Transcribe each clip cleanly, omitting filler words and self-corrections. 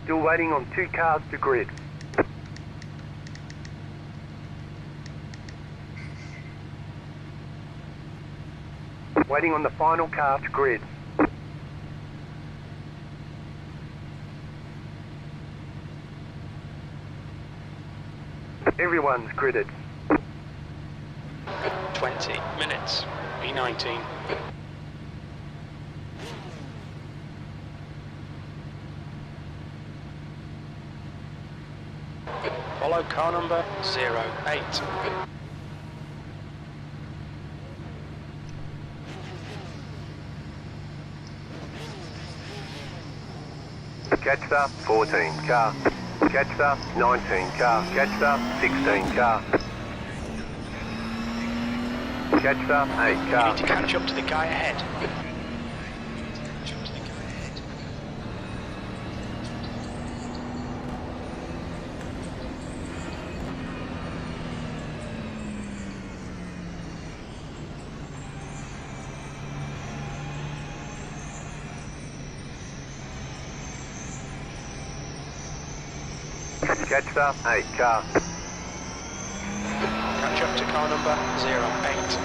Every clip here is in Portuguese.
Still waiting on 2 cars to grid. Waiting on the final car to grid. Everyone's gridded. 20 minutes. B19. Follow car number 08. Catch 14 car. Catch 19 car. Catch 16 car. Catch 8 car. You need to catch up to the guy ahead. Catch 8 car. Catch up to car number 08.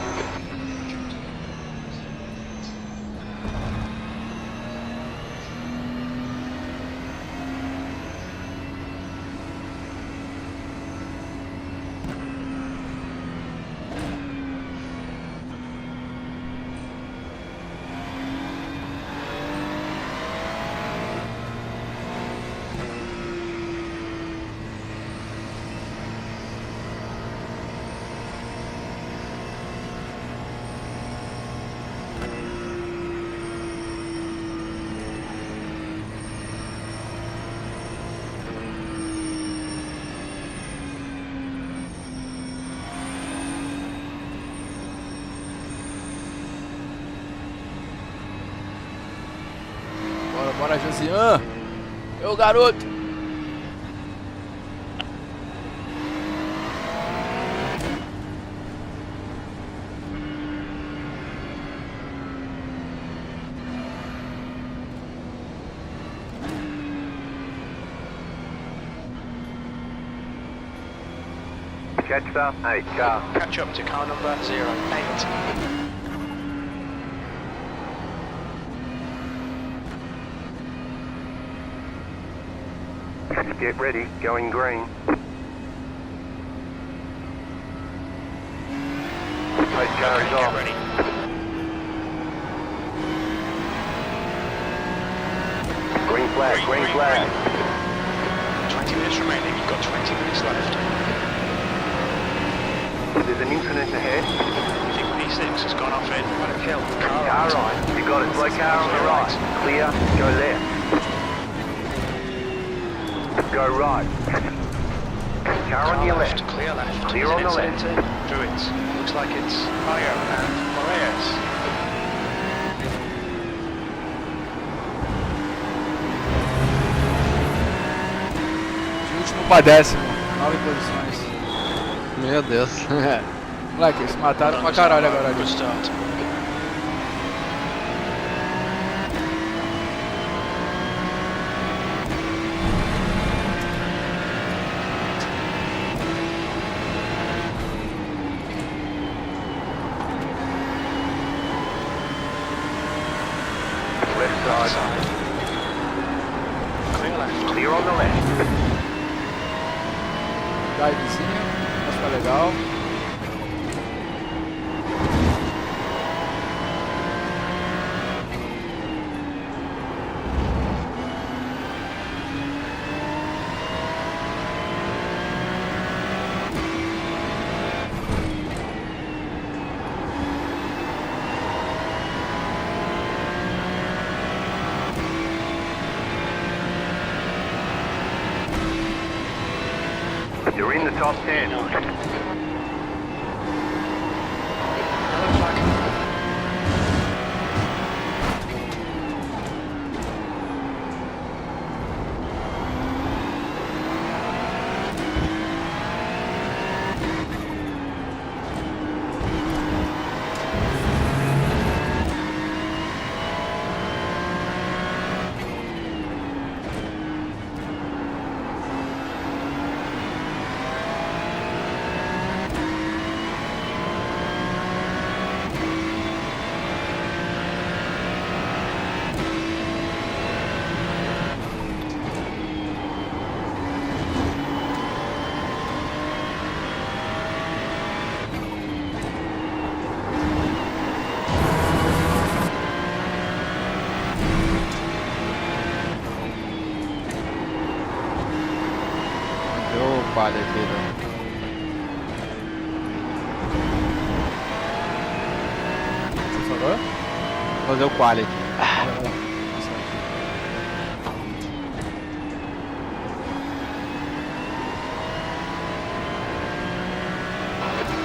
Bora, Josian! Meu garoto! Catch 8 car. Catch up to car number 08. Get ready, going green. Pace car is Get off. ready. Green flag, green flag. 20 minutes remaining. You've got 20 minutes left. There's an incident ahead. You think P6 has gone off in? Got a kill. Car Car right. right. You got it. Slow car on the right. Clear, go left. Go right. Car on your left. Clear left. Clear on the left. Through it. Looks like it's higher and Moraes. De último pra décimo. 9 posições. Meu Deus. Moleque, eles mataram pra caralho agora ali. Good start. Left side. Clear left. Clear on the left. Divezinho, vai ficar legal. You're in the top 10. Yellow flag. quality aqui, né? Você falou? Fazer o quality.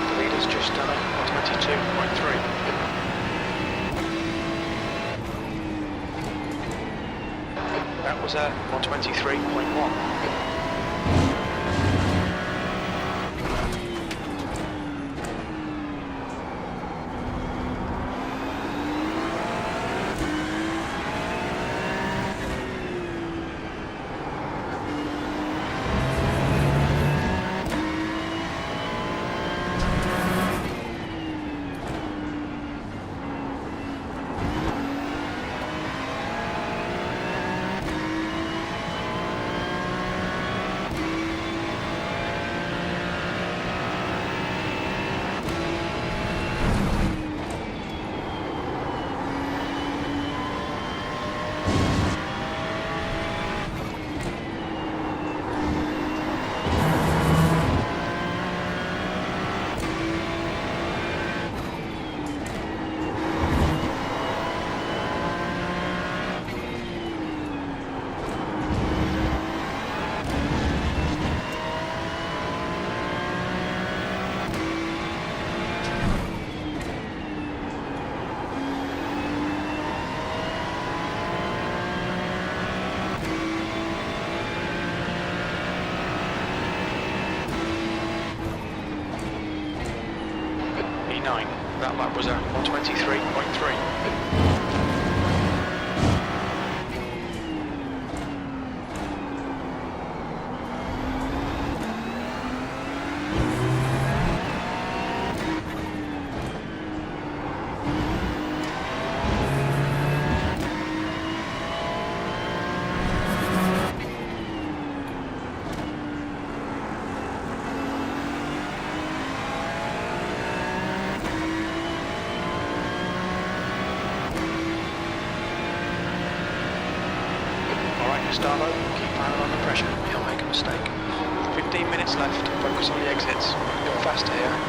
The leader's just done a 122.3. That was a 123.1. E9, that lap was a 123.3. Gustavo, keep piling on the pressure, he'll make a mistake. 15 minutes left, focus on the exits. Go faster here.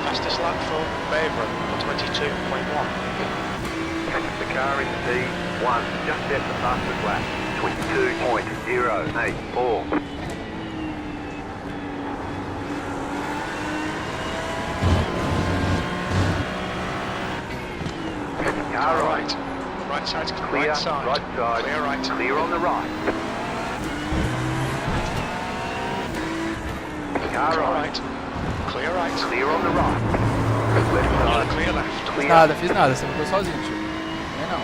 Fastest lap for Bavron, 122.1. The car in P1 just set the fastest lap, 22.084. Car right. Right side's Clear, right side. right side. Clear right. Clear on the right. Car Clear right. right. Clear right. Clear on the right. Left side. Clear left. Fiz Clear. nada, fiz nada, você ficou sozinho, tio. Nem não.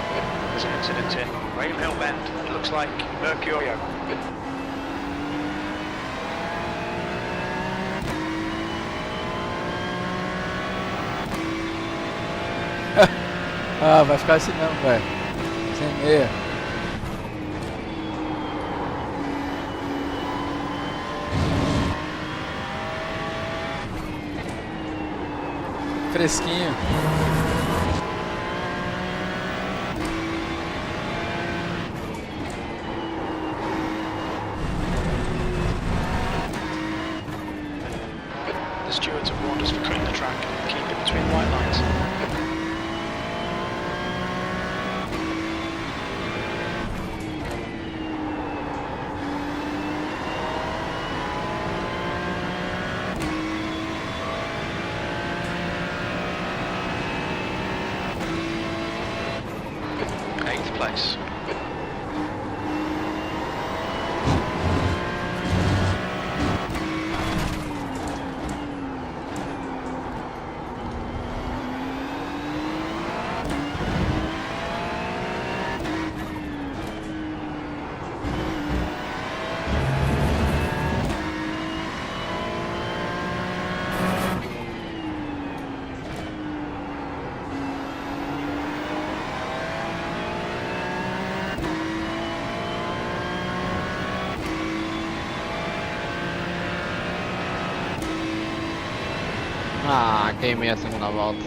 There's an incident in Rail Bend. It looks like Mercurio. Ah, vai ficar assim mesmo, velho. Sem meia. Fresquinho. The stewards have warned us for cutting the track. Keep it between the white lines. Eighth place. Ah, queimei a segunda volta.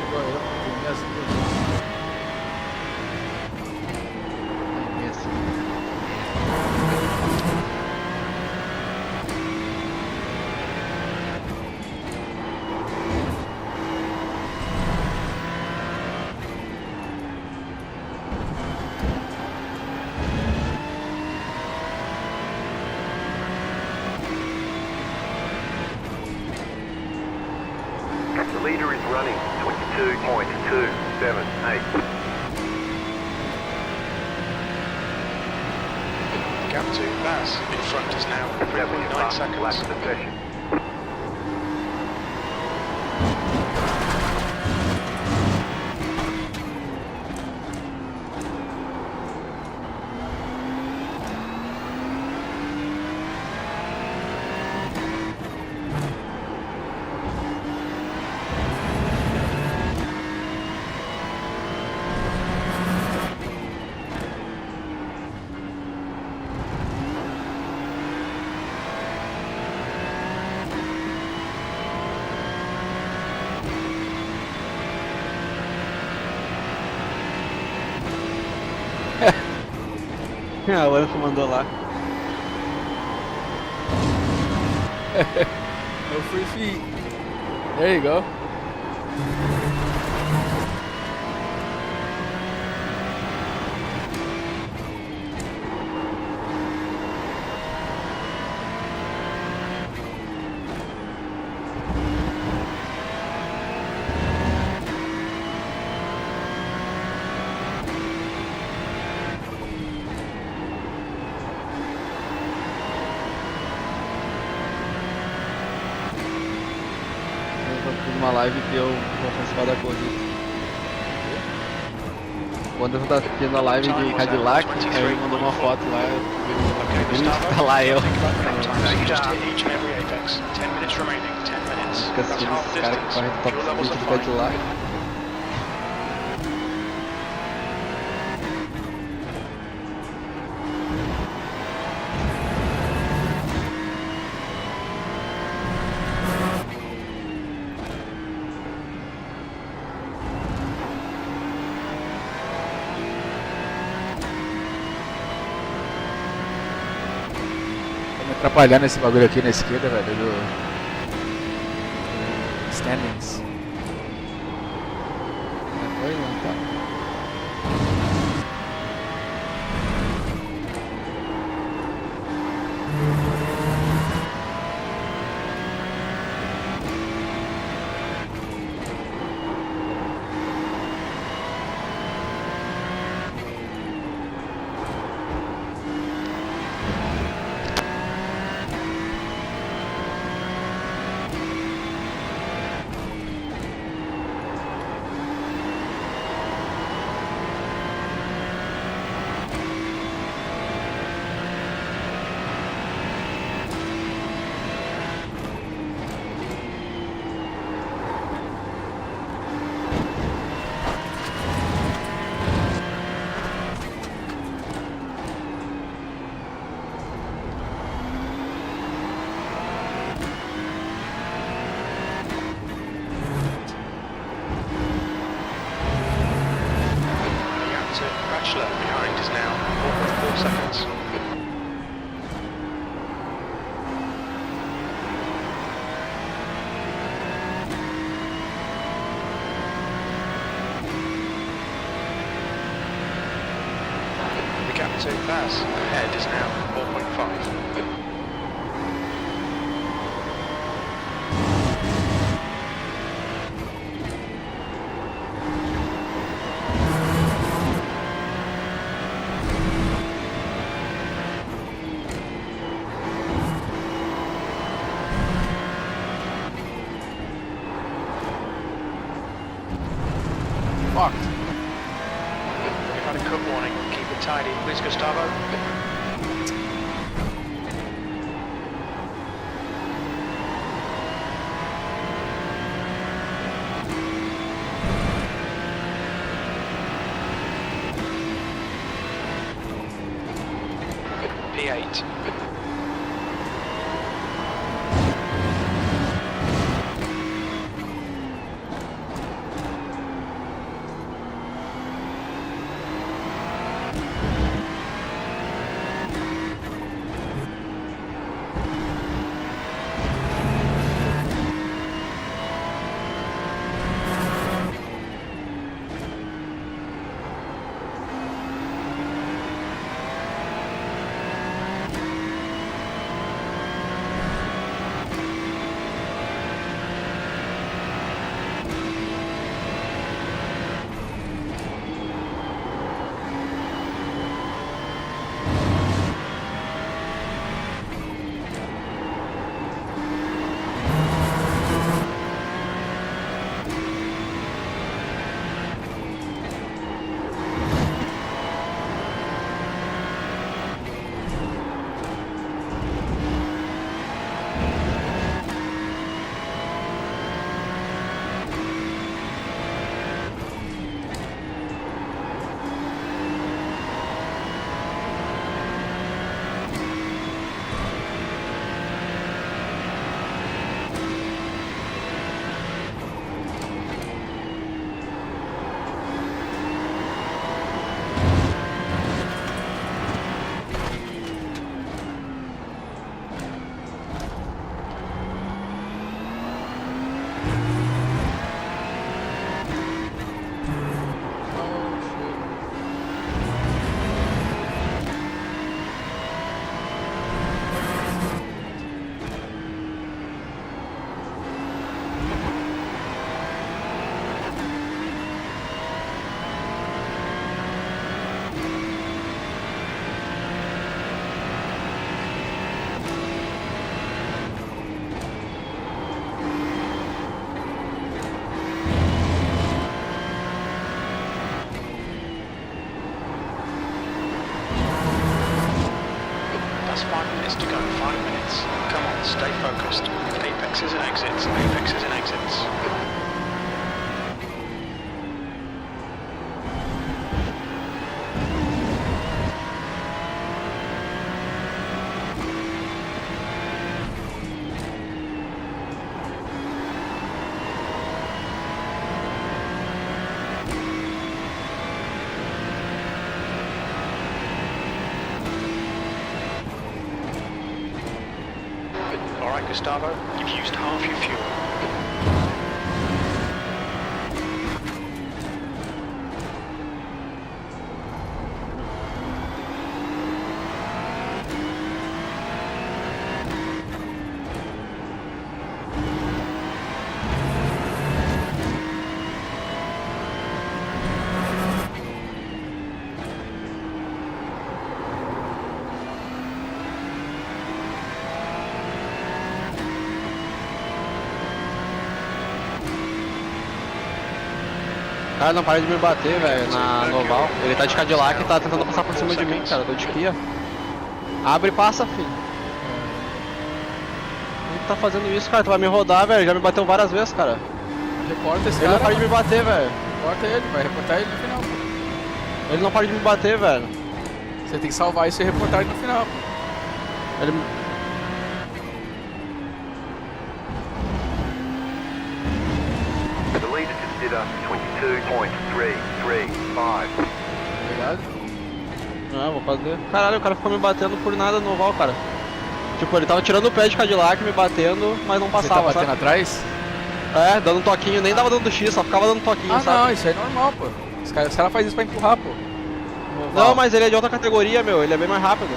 Igual eu, queimei as duas. Queimei a segunda. The leader is running 22.278. Gap to Baz in front is now 3.9 Lap seconds. of the session. Ah, o Anso mandou lá. No free feet. There you go. Eu fiz uma live que eu vou participar da corrida. O Anderson tá assistindo a live de Cadillac, aí ele mandou uma foto lá, Okay, eu vi Gustavo. tá lá eu. Think about the lap times. You just hit each and every apex. 10 minutes remaining. 10 minutes. Fica That's assistindo half esses caras que distance. correm top Fuel levels 20 are do fine. Cadillac. Tá me atrapalhando esse bagulho aqui na esquerda, velho, do standings. Foi, não, tá. The Bachelor behind is now 4.4 seconds. The gap to Baz ahead is now 4.5. Fucked. We've had a cut warning. Keep it tidy, please, Gustavo. P8. Gustavo, you've used half your fuel. Cara, não para de me bater, velho, na Noval. Ele tá de Cadillac e tá tentando passar por cima de mim, cara. Eu tô de Kia. Abre e passa, filho. Ele tá fazendo isso, cara. Tu vai me rodar, velho. Já me bateu várias vezes, cara. Reporta esse Ele cara. não para de me bater, velho. Reporta ele, vai reportar ele no final, pô. Ele não para de me bater, velho. Você tem que salvar isso e reportar ele no final, pô. Ele... The leader just did a 22.335. Obrigado. Não, vou fazer. Caralho, o cara ficou me batendo por nada no oval, cara. Tipo, ele tava tirando o pé de Cadillac, me batendo, mas não Você tá passava, batendo sabe? atrás? É, dando um toquinho, nem dava dando X, só ficava dando toquinho, Ah, sabe? não, isso aí é normal, pô. Os caras fazem isso pra empurrar, pô. Não, mas ele é de outra categoria, meu, ele é bem mais rápido.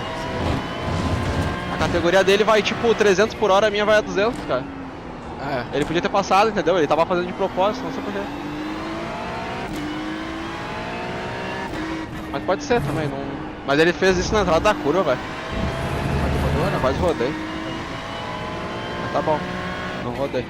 A categoria dele vai tipo 300 por hora, a minha vai a 200, cara. É. Ele podia ter passado, entendeu? Ele tava fazendo de propósito, não sei porquê. Mas pode ser também, não... Mas ele fez isso na entrada da curva, velho. Mas tu rodou, não? Quase rodei. Mas tá bom, não rodei.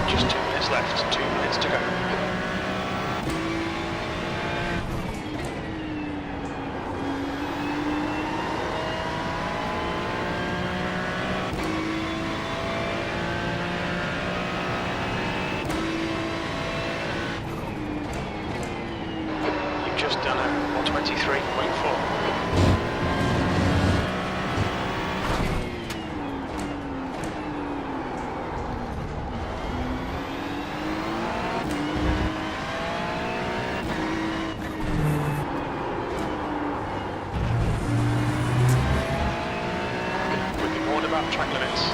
Just 2 minutes left, 2 minutes to go. You've just done a 123.4. We've been warned about track limits.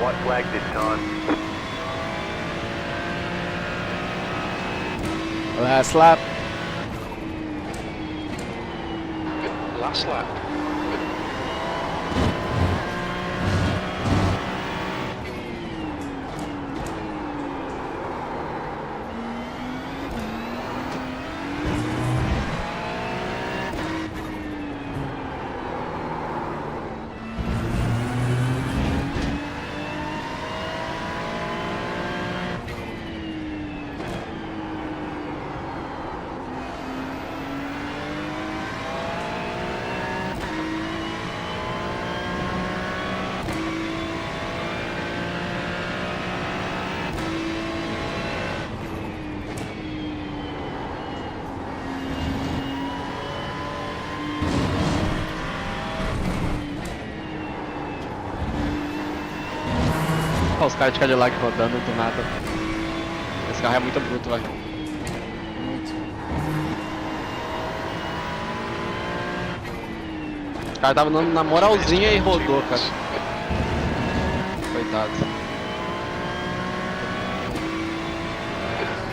White flag this time. Last lap. Last lap. Olha os caras de Cadillac rodando do nada. Esse carro é muito bruto, velho. O cara tava andando na moralzinha e rodou, cara. Coitado.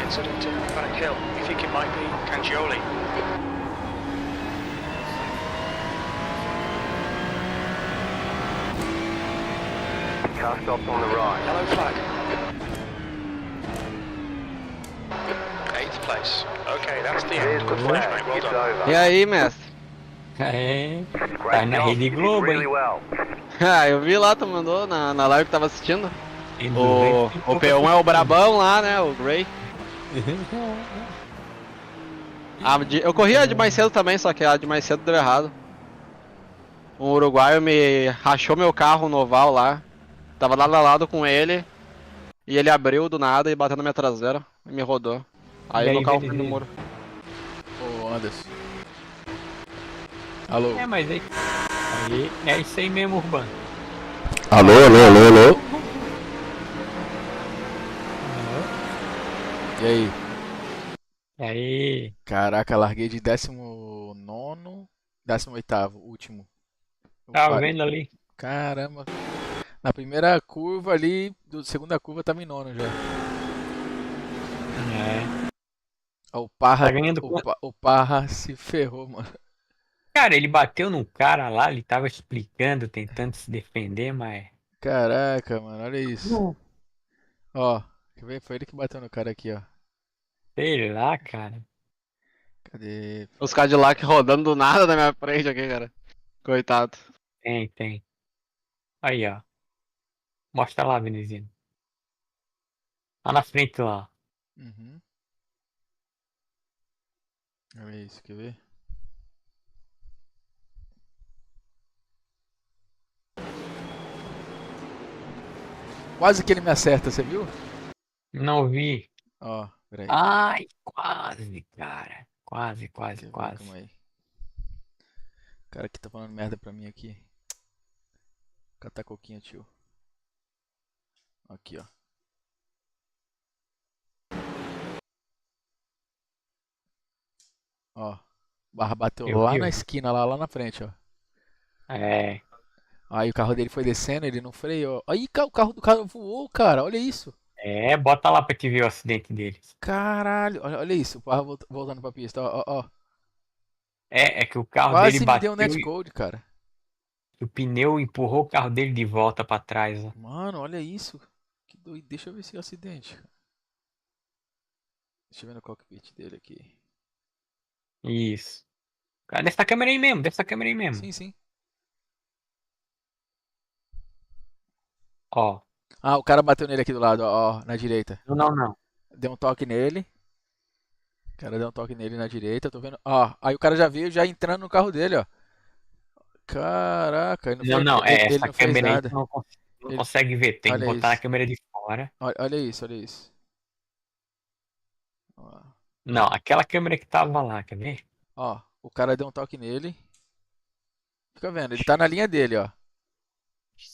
Incident in Panic Hill. You think it might be Cangioli? Car stopped on the right. Yellow flag. 8th place. Okay, that's the There's end. the Good finish, flag. mate. Well It's done. E over. aí, mestre? É, Great tá na job. Rede You did Globo, really hein? well. Ah, eu vi lá, tu mandou na live que tava assistindo. Endurance O tem pouca P1 é o fritura. brabão lá, né? O Gray. Eu corri a de mais cedo também, só que a de mais cedo deu errado. Um uruguaio me rachou meu carro no oval lá. Tava lado a lado com ele. E ele abriu do nada e bateu na minha traseira. E me rodou. Aí E aí, meu carro beleza. foi no muro. Ô, Anderson. Alô? É, mas aí é isso aí mesmo, Urbano. Alô, alô, alô, alô. E aí? E aí, Caraca, larguei de 19º, 18º, último. tava vendo ali? Caramba. Na primeira curva ali, segunda curva tava em nono já. É. Ó, o Parra, Tá ganhando quanto? o Parra se ferrou, mano. Cara, ele bateu num cara lá, ele tava explicando, tentando se defender, mas. Caraca, mano, olha isso. Ó, quer ver? Foi ele que bateu no cara aqui, ó. Sei lá, cara. Cadê? Os Cadillac rodando do nada na minha frente aqui, cara. Coitado. Tem. Aí, ó. Mostra lá, Veneziano. Lá na frente lá. Uhum. Olha isso, quer ver? Quase que ele me acerta, você viu? Não vi. Ó, peraí. Ai, quase, cara. Quase, Quer ver? quase. Calma aí. O cara que tá falando merda pra mim aqui. Catar coquinha, tio. Aqui, ó. Ó. Barra bateu Eu lá vi, na eu vi. esquina, lá na frente, ó. É. Aí o carro dele foi descendo, ele não freou. Aí o carro do cara voou, cara. Olha isso. É, bota lá pra te ver o acidente dele. Caralho. Olha isso. O carro voltando pra pista, ó. É que o carro Quase dele me deu um bateu e netcode, cara. o pneu empurrou o carro dele de volta pra trás, ó. Mano, olha isso. Que doido. Deixa eu ver esse acidente. Deixa eu ver no cockpit dele aqui. Isso. Cara, dessa câmera aí mesmo, dessa câmera aí mesmo. Sim, sim. Ó. Ah, o cara bateu nele aqui do lado, ó, na direita. Não. Deu um toque nele. O cara deu um toque nele na direita, tô vendo. Ó, aí o cara já veio já entrando no carro dele, ó. Caraca, ele Não, ele essa não fez câmera aí nada. tu não Ele- consegue ver, tem que Olha botar na isso. câmera de fora. Olha isso, olha isso. Ó, Não, aquela câmera que tava lá, quer ver? ó, o cara deu um toque nele. Fica vendo, ele tá na linha dele, ó.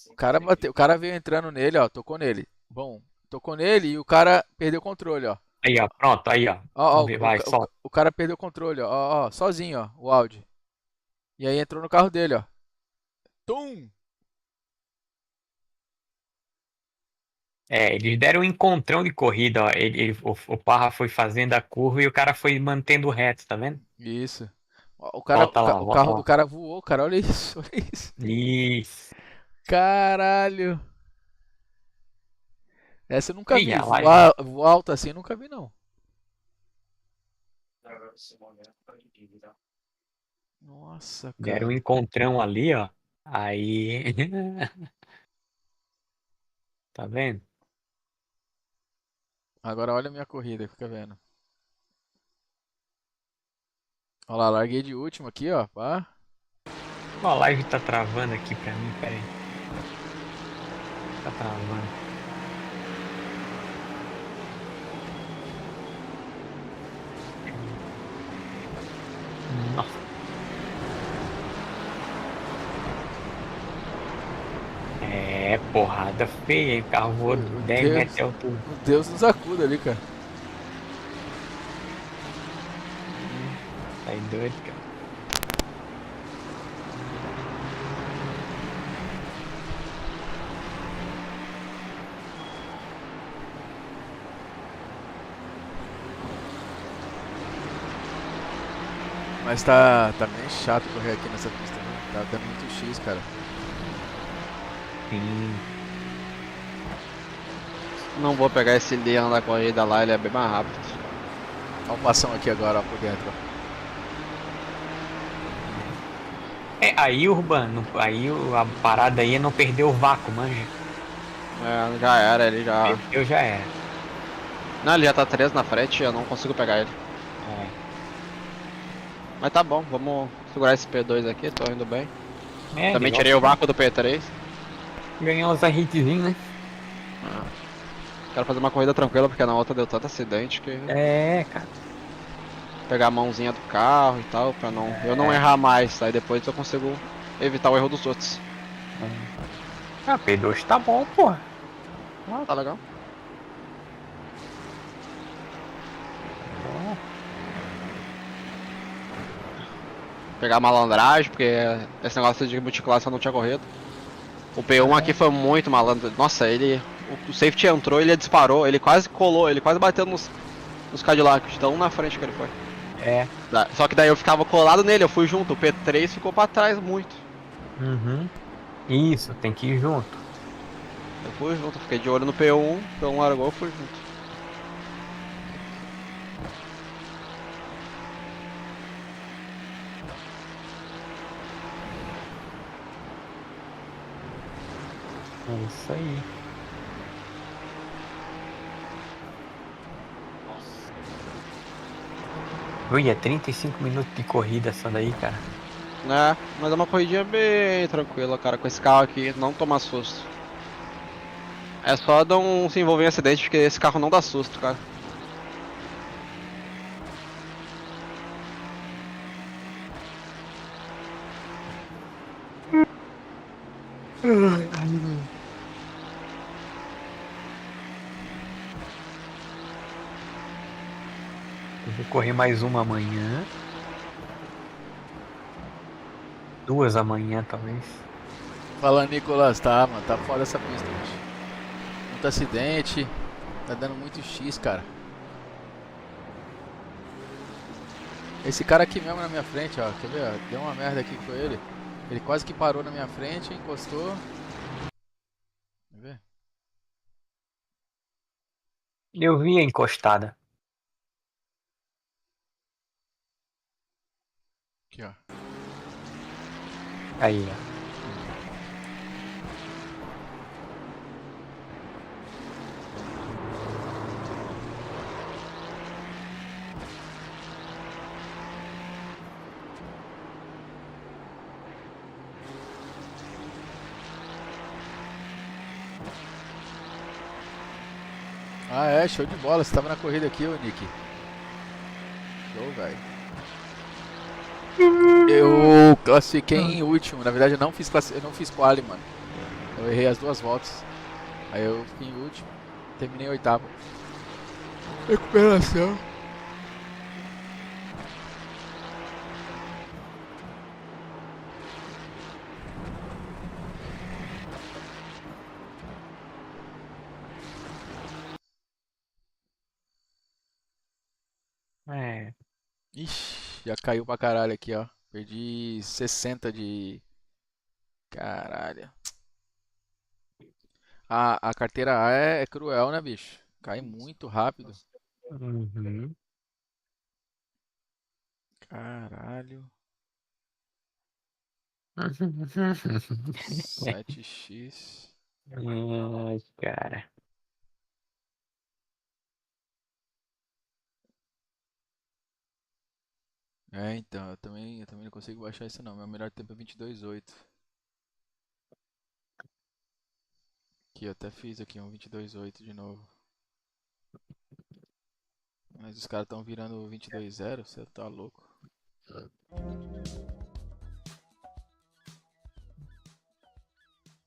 O cara bateu, o cara veio entrando nele, ó, tocou nele. Bom, tocou nele e o cara perdeu o controle, ó. Aí, ó, pronto, aí, ó. Ó, Vamos ver, vai, solta. o cara perdeu o controle, ó, sozinho, ó, o Audi. E aí entrou no carro dele, ó. Tum! É, eles deram um encontrão de corrida, ó. O Parra foi fazendo a curva e o cara foi mantendo reto, tá vendo? Isso. Ó, o cara, Volta lá, o volta carro lá. do cara voou, cara, olha isso, olha isso. Isso. Caralho. Essa eu nunca vi. Ih, a live. Voar alto assim eu nunca vi, não. Nossa, Deram um cara. encontrão ali, ó. Aí. Tá vendo? Agora olha a minha corrida, fica vendo. Olha lá, larguei de último aqui, ó. Pá. Ó, a live tá travando aqui pra mim, pera aí. Tá travando. Nossa. É, porrada feia, hein? O carro voou O 10 metros de Deus, altura. o Deus nos acuda ali, cara. Tá aí doido, cara. Mas tá meio chato correr aqui nessa pista, né? Tá dando muito X, cara. Sim. Não vou pegar esse Leon da corrida lá, ele é bem mais rápido. Olha o passão aqui agora, ó, por dentro. Ó. Aí, Urbano, a parada aí é não perder o vácuo, manja. É, já era, ele já. Eu já era. Não, ele já tá 3 na frente, eu não consigo pegar ele. É. Mas tá bom, vamos segurar esse P2 aqui, tô indo bem. Também Legal. tirei o vácuo do P3. Ganhar uns hitzinhos, né? Quero fazer uma corrida tranquila porque na outra deu tanto acidente que. É, cara. Pegar a mãozinha do carro e tal, pra não, eu não errar mais, aí depois eu consigo evitar o erro dos outros. Ah, P2 tá bom, porra. Ah, tá legal. Pegar malandragem, porque esse negócio de multiclasse eu não tinha corrido. O P1 aqui foi muito malandro. Nossa, ele. O safety entrou, ele disparou, ele quase colou, ele quase bateu nos Cadillacs, tão na frente que ele foi. É. Só que daí eu ficava colado nele, eu fui junto, o P3 ficou pra trás muito. Uhum. Isso, tem que ir junto. Eu fui junto, fiquei de olho no P1, P1 largou, eu fui junto. É isso aí. Ui, é 35 minutos de corrida essa daí, cara. É, mas é uma corridinha bem tranquila, cara, com esse carro aqui, não toma susto. É só não se envolver em acidente, porque esse carro não dá susto, cara. Eu vou correr mais uma amanhã. 2 amanhã, talvez. Fala, Nicolas, tá, mano, tá foda essa pista, bicho. Muito acidente, tá dando muito X, cara. Esse cara aqui mesmo na minha frente, ó, quer ver, ó, deu uma merda aqui com ele. Ele quase que parou na minha frente, encostou. Quer ver? Eu vi a encostada. Aqui, ó. Aí, ó. Ah, é, show de bola. Você tava na corrida aqui, ô Nick. Show, velho. Eu classifiquei em último. Na verdade, eu não fiz quali, mano. Eu errei as 2 voltas. Aí eu fiquei em último. Terminei em oitavo. Recuperação. É. Ixi, já caiu pra caralho aqui, ó. Perdi 60 de. Caralho. A carteira A é cruel, né, bicho? Cai muito rápido. Uhum. Caralho. 7x. Ai, cara. É, então, eu também não consigo baixar isso não. Meu melhor tempo é 22,8. Aqui, eu até fiz aqui um 22,8 de novo. Mas os caras estão virando 22,0, você tá louco.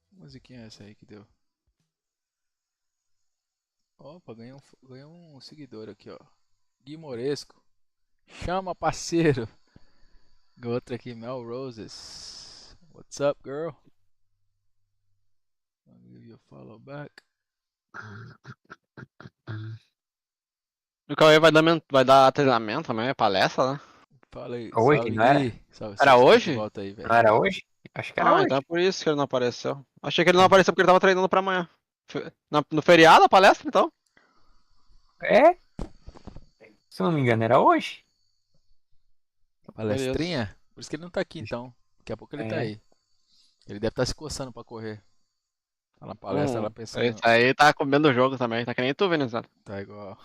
Que musiquinha é essa aí que deu? Opa, ganhou um seguidor aqui, ó. Gui Moresco. Chama, parceiro. Outra aqui, Mel Roses. What's up, girl? I'll give you a follow back. O Cauê vai dar treinamento também, palestra, né? Fala aí, Hoje, salve não era? Gui. Salve, Era você hoje? de volta aí, velho. Não era hoje? Acho que era hoje. Então é por isso que ele não apareceu. Achei que ele não apareceu porque ele tava treinando pra amanhã. No feriado a palestra, então? É? Se eu não me engano, era hoje. Palestrinha? Por isso que ele não tá aqui, então. Daqui a pouco ele tá É. aí. Ele deve estar se coçando pra correr. Tá na palestra, ela pensando. Esse aí tá comendo o jogo também, tá que nem tu, Vinícius. Tá igual.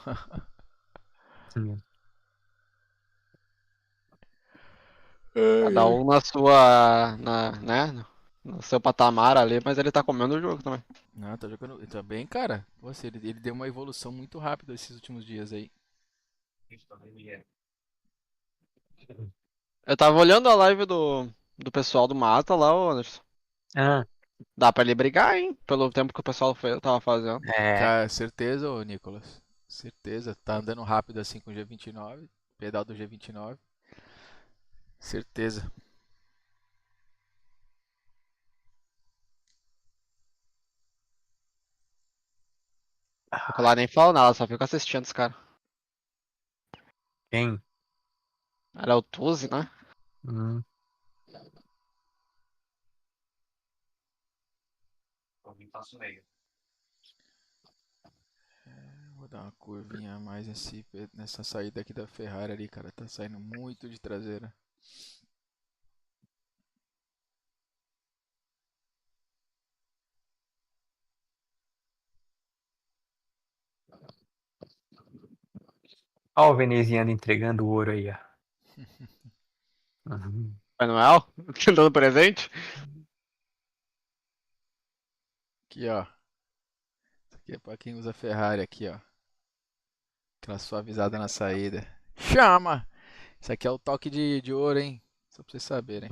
Cada um na sua. Né? No seu patamar ali, mas ele tá comendo o jogo também. Não, tá jogando. Tá bem, cara. Você, ele deu uma evolução muito rápida esses últimos dias aí. Eu tava olhando a live do pessoal do Mata lá, ô Anderson. Ah, Dá pra ele brigar, hein? Pelo tempo que o pessoal tava fazendo. é. Cara, certeza, ô Nicolas. Certeza. Tá andando rápido assim com o G29. Pedal do G29. Certeza. Eu lá nem falo nada, só fico assistindo os caras. Quem? Era o Tuzi, né? Hum. Vou dar uma curvinha a mais nessa saída aqui da Ferrari ali, cara. Tá saindo muito de traseira. Ó o veneziano entregando o ouro aí, ó. Uhum. Papai Noel? Dando presente? Aqui, ó. Isso aqui é pra quem usa Ferrari aqui, ó. Aquela suavizada na saída. Chama! Isso aqui é o toque de ouro, hein? Só pra vocês saberem.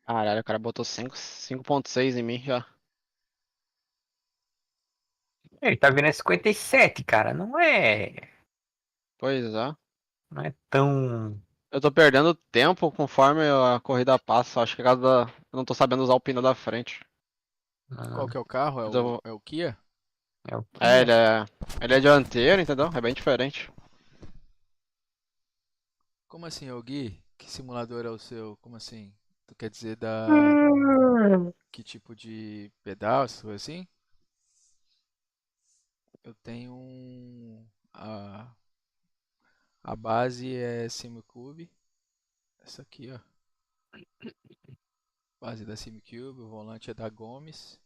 Caralho, o cara botou 5.6 em mim já. Ele tá vindo a 57, cara. Não é. Pois é. Não é tão. Eu tô perdendo tempo conforme a corrida passa. Acho que é por causa da. Eu não tô sabendo usar o pneu da frente. Qual que é o carro? Então, É o Kia? É o É, ele é dianteiro, entendeu? É bem diferente. Como assim, ô Gui? Que simulador é o seu? Como assim? Tu quer dizer da que tipo de pedal, essas coisas assim? Eu tenho a base é SimCube. Essa aqui, ó. Base da SimCube, o volante é da Gomes.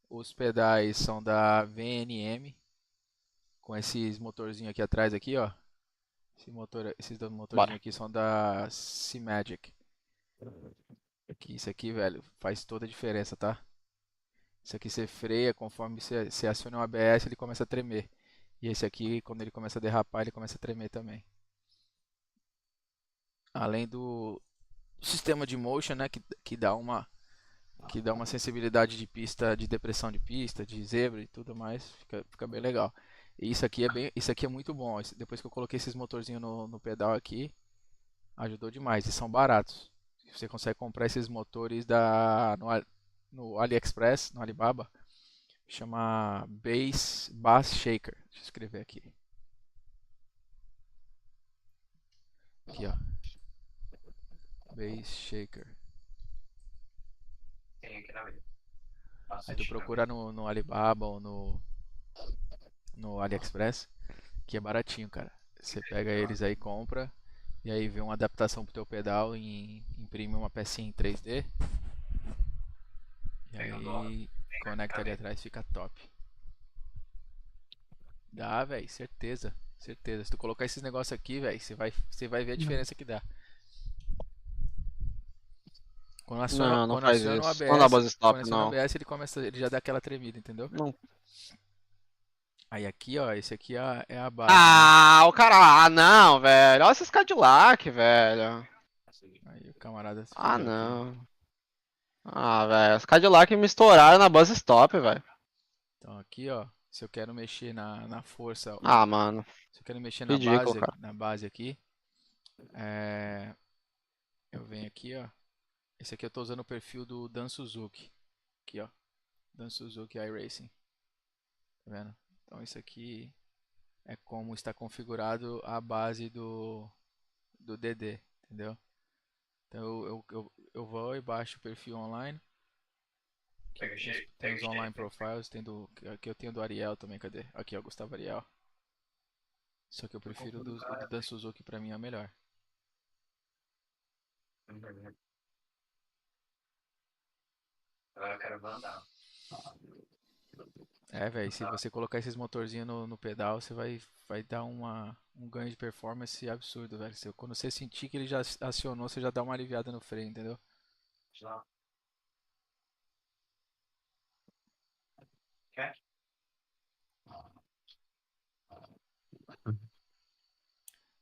Os pedais são da VNM, com esses motorzinhos aqui atrás aqui, ó. Esses dois motorzinhos aqui são da C-Magic. Que isso aqui, velho, faz toda a diferença, tá? Isso aqui você freia, conforme você aciona o ABS, ele começa a tremer. E esse aqui, quando ele começa a derrapar, ele começa a tremer também. Além do sistema de motion, né, que dá uma sensibilidade de pista, de depressão de pista, de zebra e tudo mais, fica bem legal. E isso aqui é muito bom. Depois que eu coloquei esses motorzinhos no pedal aqui, ajudou demais. E são baratos. Você consegue comprar esses motores no AliExpress, no Alibaba. Chama Bass Shaker. Deixa eu escrever aqui. Aqui, ó. Bass Shaker. Aí tu procura no Alibaba ou no AliExpress, que é baratinho, cara. Você pega eles aí, compra, e aí vê uma adaptação pro teu pedal e imprime uma pecinha em 3D. E aí conecta ali atrás, fica top. Dá, velho, certeza. Certeza. Se tu colocar esses negócios aqui, velho, você vai ver a diferença que dá. Quando aciona, Não quando faz aciona o isso. ABS, Não dá buzz quando stop, aciona o não. ABS, ele já dá aquela tremida, entendeu? Não. Aí aqui, ó, esse aqui é a base, né? Ah, o cara. Ah, não, velho. Olha esses Cadillac, velho. Aí o camarada se Ah, fudeu aqui. não. Ah, velho. Os Cadillac me estouraram na bus stop, velho. Então aqui, ó, se eu quero mexer na força, Ah, mano. se eu quero mexer Ridículo, cara. na base aqui, é, eu venho aqui, ó. Esse aqui eu tô usando o perfil do Dan Suzuki. Aqui, ó. Dan Suzuki iRacing. Tá vendo? Então isso aqui é como está configurado a base do DD, entendeu? Então eu vou e baixo o perfil online. Aqui tem os online profiles, aqui eu tenho do Ariel também, cadê? Aqui ó, Gustavo Ariel. Só que eu prefiro o do Dan Suzuki, pra mim é o melhor. Agora eu quero mandar. É, velho, se você colocar esses motorzinhos no pedal, você vai dar um ganho de performance absurdo, velho. Quando você sentir que ele já acionou, você já dá uma aliviada no freio, entendeu? Quer?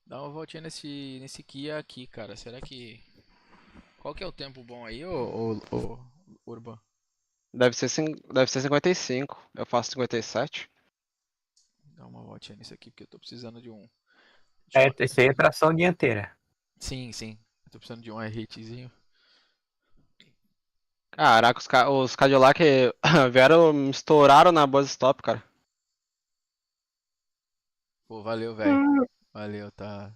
Dá uma voltinha nesse Kia aqui, cara. Será que. Qual que é o tempo bom aí, ô Urban? Deve ser 55. Eu faço 57. Dá uma voltinha nisso aqui, porque eu tô precisando de um. É, esse aí é tração dianteira. Sim, sim. Eu tô precisando de um R-Hitzinho. Caraca, os Cadillac vieram, me estouraram na bus stop, cara. Pô, valeu, velho. Valeu, tá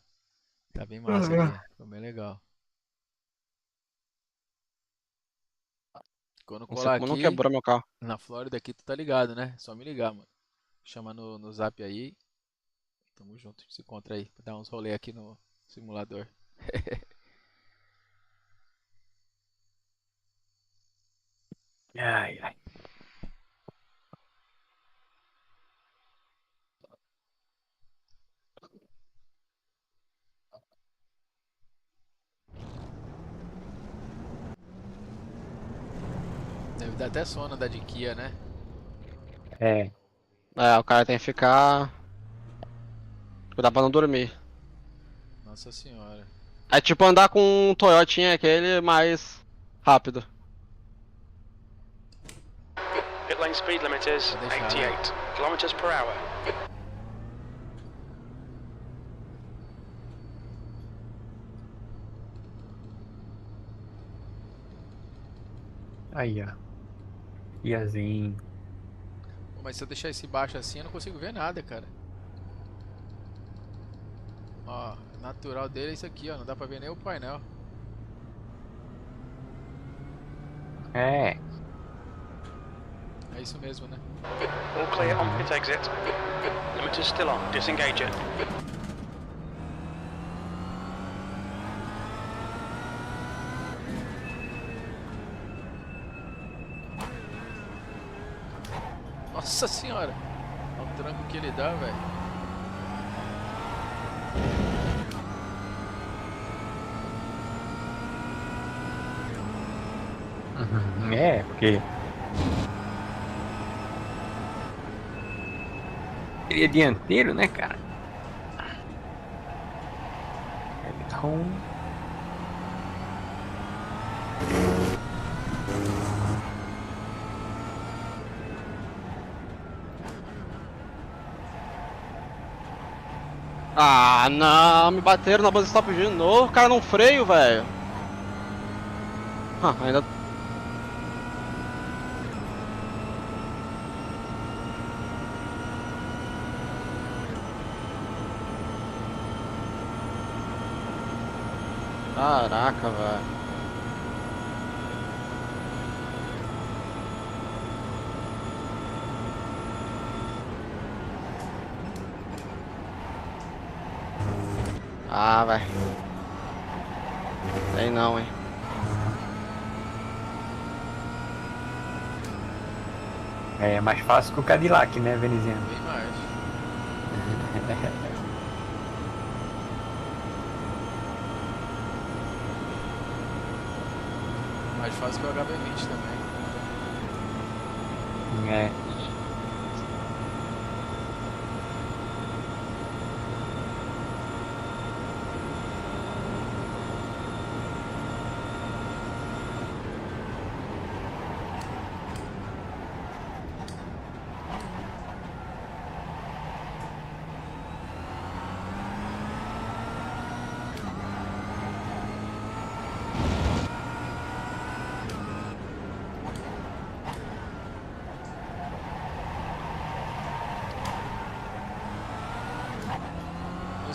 bem massa aqui. Ficou bem legal. Quando Não sei colar como não aqui, quebrou meu carro. na Flórida aqui, tu tá ligado, né? Só me ligar, mano. Chama no zap aí. Tamo junto, a gente se encontra aí. Pra dar uns rolê aqui no simulador. Ai, ai. Deve dar até sono andar de Kia, né? É. É, o cara tem que ficar. Cuidar pra não dormir. Nossa senhora. É tipo andar com um Toyotinha aquele mais rápido. Pit lane speed limit is Vou deixar, 88 kilometers per hour. Aí, ó. Iazinho. Pô, mas se eu deixar esse baixo assim, eu não consigo ver nada, cara. Ó, natural dele é isso aqui, ó. Não dá pra ver nem o painel. É. É isso mesmo, né? All clear on pit exit. Limiter still on. Disengage it. Nossa senhora. Olha o tranco que ele dá, velho. É, porque. Ele é dianteiro, né, cara? Então. Ah, não, me bateram na bus stop de novo, cara, não freio, velho. Ah, ainda. Caraca, velho. Ah, velho. Tem não, hein. É mais fácil que o Cadillac, né, veneziano? Bem mais. Mais fácil que o HB20 também. É.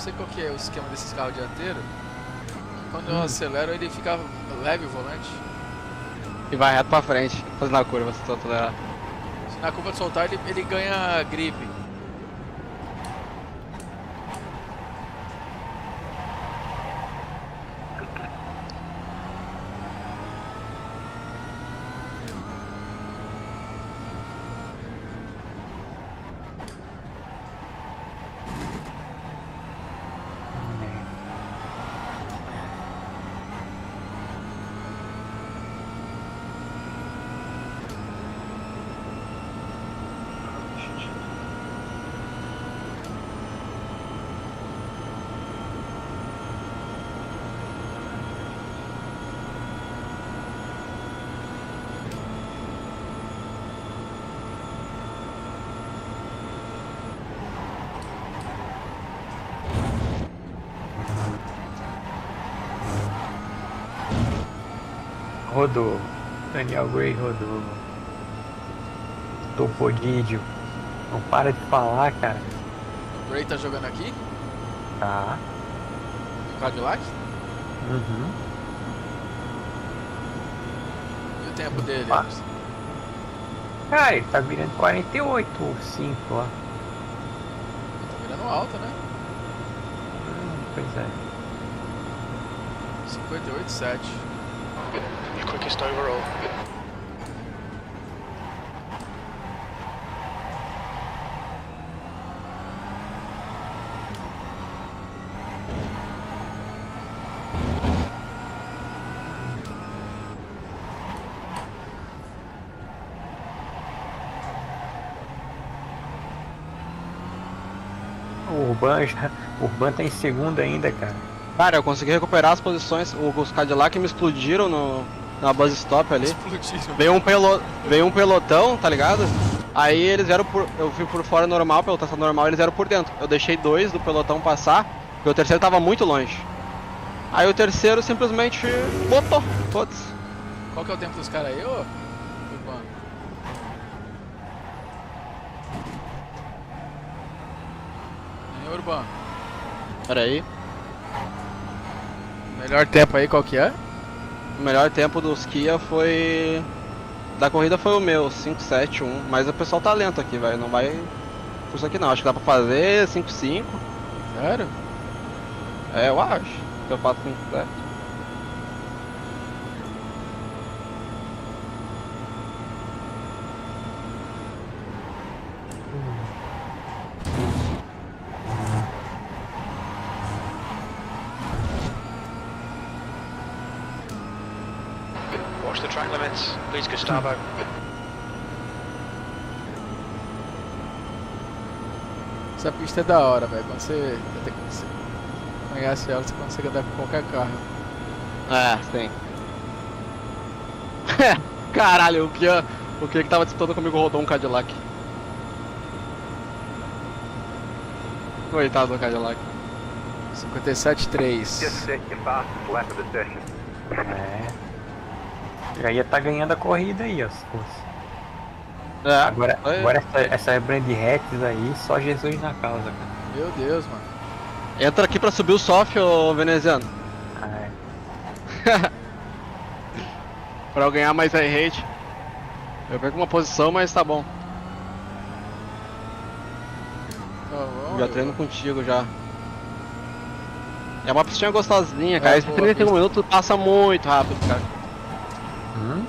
sei qual que é o esquema desses carros dianteiros. Quando eu acelero, ele fica leve o volante. E vai reto pra frente, fazendo a curva, se tu acelerar. Se na curva de soltar, ele ganha grip. Rodou. Daniel Gray rodou. Topodídio. Não para de falar, cara. O Gray tá jogando aqui? Tá. No Cadillac? Uhum. E o tempo dele? Ah. Cara, ele tá virando 48 ou 5 lá. Tá virando alto, né? Pois é. 58,7. Quickest overall. O Urban tá em segundo ainda, cara. Cara, eu consegui recuperar as posições. Os Cadillac me explodiram na bus stop ali. Explodiram. Veio um pelotão, tá ligado? Aí eles vieram por. Eu fui por fora normal, pelotação normal, eles vieram por dentro. Eu deixei 2 do pelotão passar, porque o terceiro tava muito longe. Aí o terceiro simplesmente botou, foda-se. Qual que é o tempo dos caras aí, ô? Urbano? Urbano. Pera aí. Melhor tempo aí, qual que é? O melhor tempo dos Kia foi. Da corrida foi o meu, 5.71. Mas o pessoal tá lento aqui, velho. Não vai por isso aqui não. Acho que dá pra fazer 5.5. Sério? É, eu acho. Que eu faço 5.7. Watch the track limits. Please, Gustavo. Essa pista é da hora, velho. Quando você conhece ela, você consegue andar com qualquer carro. É, sim. Caralho, o que tava disputando comigo rodou um Cadillac. Coitado do Cadillac. 57,3. Just set your fastest lap of the session. É. Já ia tá ganhando a corrida aí, ó. Se fosse. É, Agora essa brand hacks aí, só Jesus na causa, cara. Meu Deus, mano. entra aqui pra subir o soft, ô veneziano. Ah, é. Pra eu ganhar mais rate. Eu perco uma posição, mas tá bom. Tá bom, Já eu- treino contigo já. É uma pistinha gostosinha, cara. É, Esses boa 35 pista. minutos passa muito rápido, cara. Hum?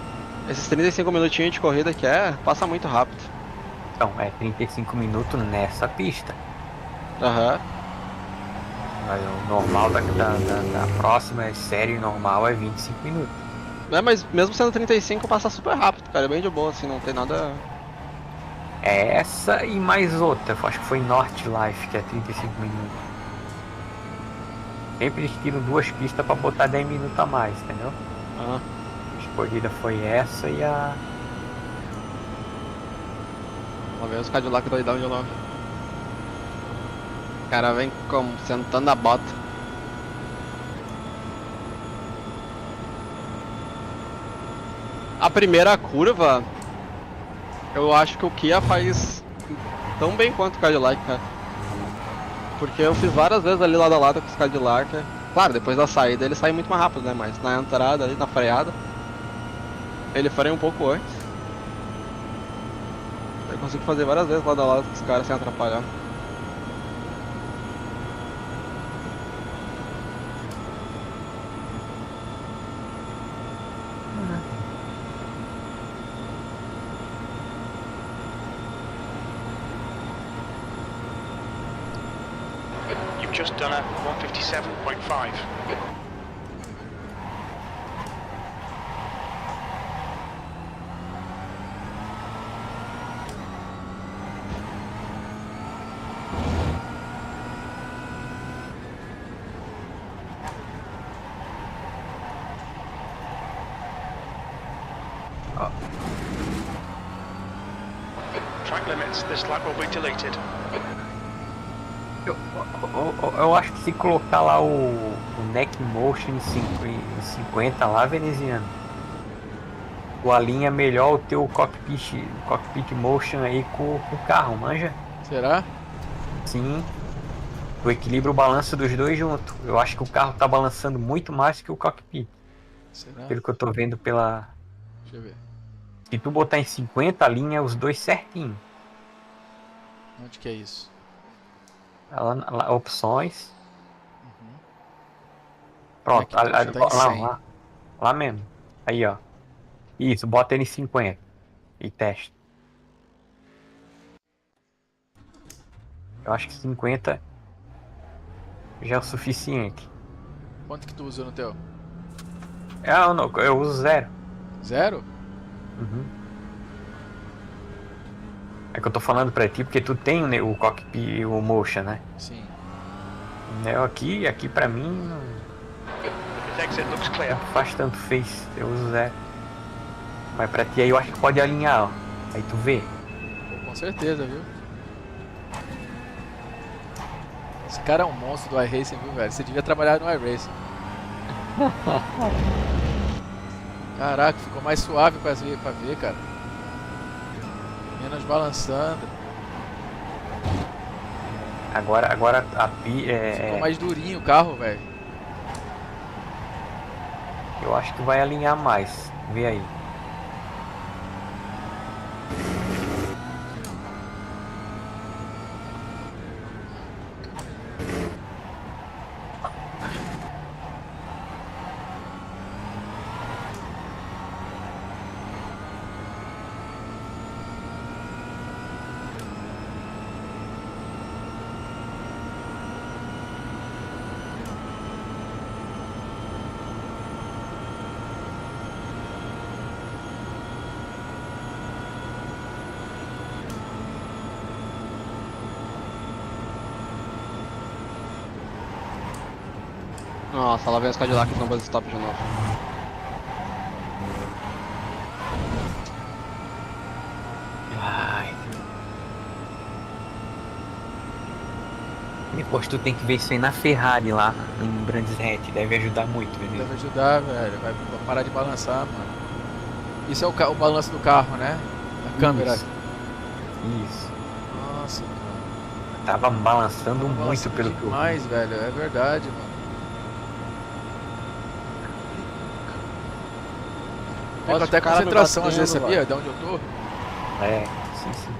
Esses 35 minutinhos de corrida que passa muito rápido. Então, é 35 minutos nessa pista. Aham. Mas o normal da próxima série normal é 25 minutos. É, mas mesmo sendo 35 passa super rápido, cara. É bem de boa, assim, não tem nada. É essa e mais outra, acho que foi North Life, que é 35 minutos. Sempre eles tiram 2 pistas pra botar 10 minutos a mais, entendeu? Ah. A escolhida foi essa e a. Uma vez o Cadillac doidão de novo. O cara vem como? Sentando a bota. A primeira curva, eu acho que o Kia faz tão bem quanto o Cadillac, cara. porque eu fiz várias vezes ali lado a lado com os Cadillac. Claro, depois da saída ele sai muito mais rápido, né? Mas na entrada ali, na freada, ele freia um pouco antes. Eu consigo fazer várias vezes lado a lado com os caras sem atrapalhar. You've just done a 157.5. Track limits, this lap will be deleted. Eu acho que se colocar lá o neck motion em 50 lá, veneziano, tu alinha melhor o teu cockpit motion aí com o carro, manja? Será? Sim. Tu equilibra o balanço dos dois junto. Eu acho que o carro tá balançando muito mais que o cockpit. Será? Pelo que eu tô vendo pela... Deixa eu ver. Se tu botar em 50, alinha os dois certinho. Onde que é isso? Lá, opções. Uhum. Pronto, Aqui, tá em 100. lá mesmo. Aí, ó. Isso, bota ele em 50 e testa. Eu acho que 50 já é o suficiente. Quanto que tu usou no teu? Eu uso 0. 0? Uhum. É que eu tô falando pra ti porque tu tem o cockpit, o motion, né? Sim. Aqui pra mim não This exit looks clear. faz tanto fez, eu uso 0. Mas pra ti aí eu acho que pode alinhar, ó. Aí tu vê. Pô, com certeza, viu? Esse cara é um monstro do iRacing, viu, velho? Você devia trabalhar no iRacing. Caraca, ficou mais suave pra ver, cara. Menos balançando. Agora a Pi Ficou mais durinho o carro, velho. eu acho que vai alinhar mais. Vê aí. Nossa, lá vem os Cadillac no bus stop de novo. Ai. Depois tu tem que ver isso aí na Ferrari lá em Brands Hatch, deve ajudar muito, Deve entendeu? ajudar, velho. Vai parar de balançar, mano. Isso é o balanço do carro, né? A câmera. Isso. Nossa, cara. Tava balançando muito Balançando pelo que eu vi. demais, velho. É verdade, mano. Pega Nossa, até o cara me concentração às batendo, vezes, sabia? velho. De onde eu tô. É, sim, sim.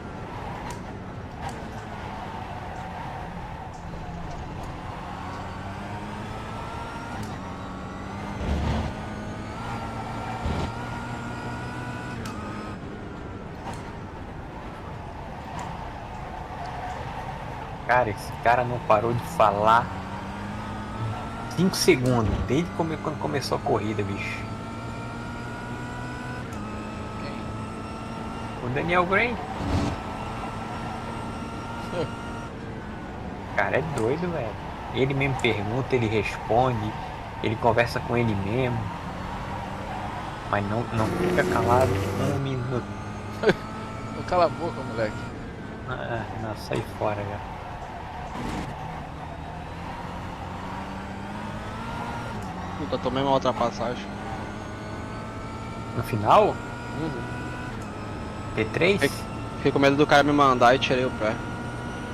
Cara, esse cara não parou de falar 5 segundos, desde quando começou a corrida, bicho. Quem? O Daniel Gray. Cara, é doido, velho. Ele mesmo pergunta, ele responde, ele conversa com ele mesmo. Mas não fica calado um minuto. Cala a boca, moleque. Não, sai fora já. Puta, tomei uma ultrapassagem. No final, P3? Fiquei com medo do cara me mandar e tirei o pé.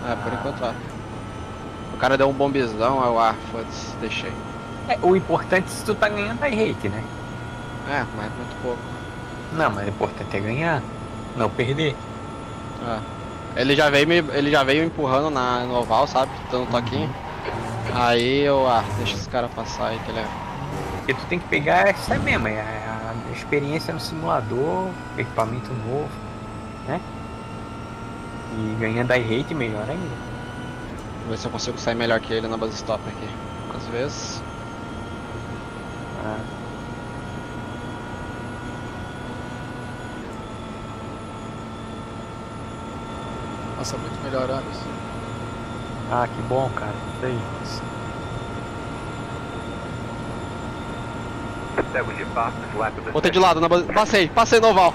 É, por enquanto tá. cara deu um bombizão, eu, foda-se, deixei. O importante é se tu tá ganhando a rate, né? É, mas muito pouco. Não, mas o importante é ganhar, não perder. Ele já veio me empurrando no oval, sabe? Dando um toquinho. Aí eu, deixa esse cara passar aí, que ele é... Porque tu tem que pegar essa mesmo, é a experiência no simulador, equipamento novo, né? E ganhando a rate melhor ainda. Vou ver se eu consigo sair melhor que ele na base stop aqui. Às vezes. Ah, Nossa, muito melhor, Anderson. que bom, cara. Isso aí. That was your fastest lap of the Botei de lado na base. Passei no oval.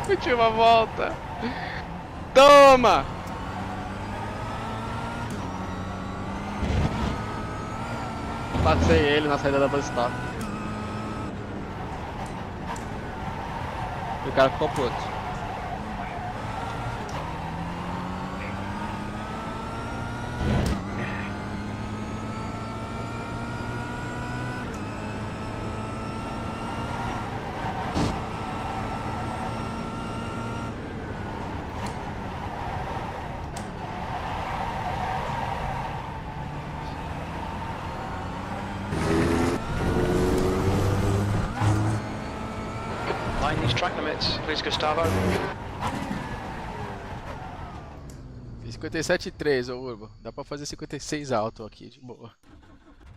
Meti uma volta. Toma! Passei ele na saída da base stop. E o cara ficou puto. Line these track limits, please, Gustavo. Fiz 57,3, ô Urbo. Dá pra fazer 56 alto aqui, de boa.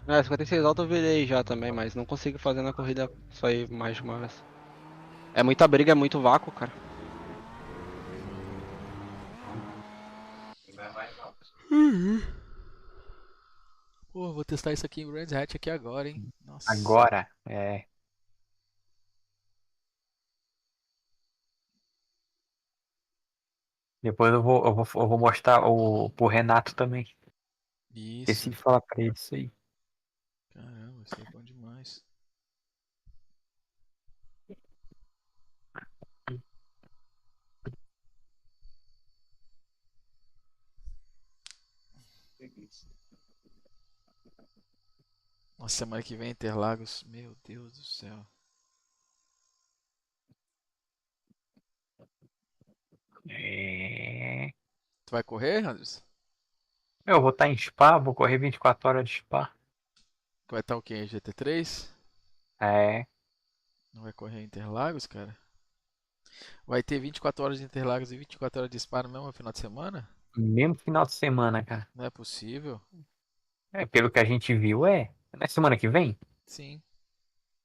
56 alto eu virei já também, mas não consigo fazer na corrida só ir mais de uma vez. É muita briga, é muito vácuo, cara. Pô, vou testar isso aqui em Brands Hatch aqui agora, hein? Nossa. Agora, é. Depois eu vou mostrar pro Renato também. Isso. Esqueci de falar pra ele isso aí. Caramba, isso é bom demais. Nossa, semana que vem Interlagos. Meu Deus do céu. É. Tu vai correr, Anderson? Eu vou estar em Spa, vou correr 24 horas de Spa. Tu vai estar o quê? GT3? É. Não vai correr em Interlagos, cara? Vai ter 24 horas de Interlagos e 24 horas de Spa no mesmo final de semana? Mesmo final de semana, cara. Não é possível. É, pelo que a gente viu, é. Na semana que vem? Sim.